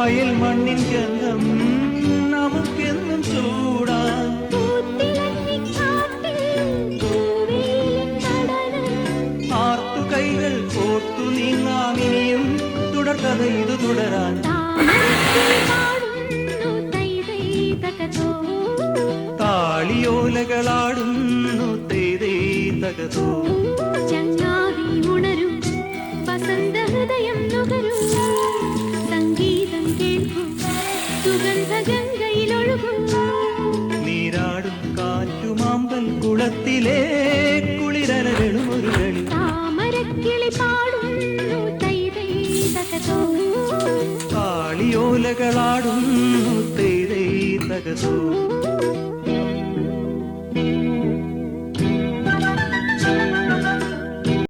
വയൽ മണ്ണിൻ ഗന്ധം നമുക്കെന്നും ചൂടാൻ ആർത്തുകൈകൾ കോർത്തു നീങ്ങാമിനിയും തുടർക്കഥ ഇത് തുടരാൻ താളിയോലകളാടുന്നു തേതേ തകതോ ചങ്ങാതി ഉണരും വസന്ത ഹൃദയം നുകരും സംഗീതം കേൾക്കും സുഗന്ധ ഗംഗയിലൊഴുകും നീരാടും കാറ്റുമാമ്പൽ കുളത്തിലെ കുളിരലകളും ഒരു കളി താമരക്കിളി പാടുന്നു തൈതൈ തകതോ താളിയോലകളാടുന്നു തേതേ തകതോ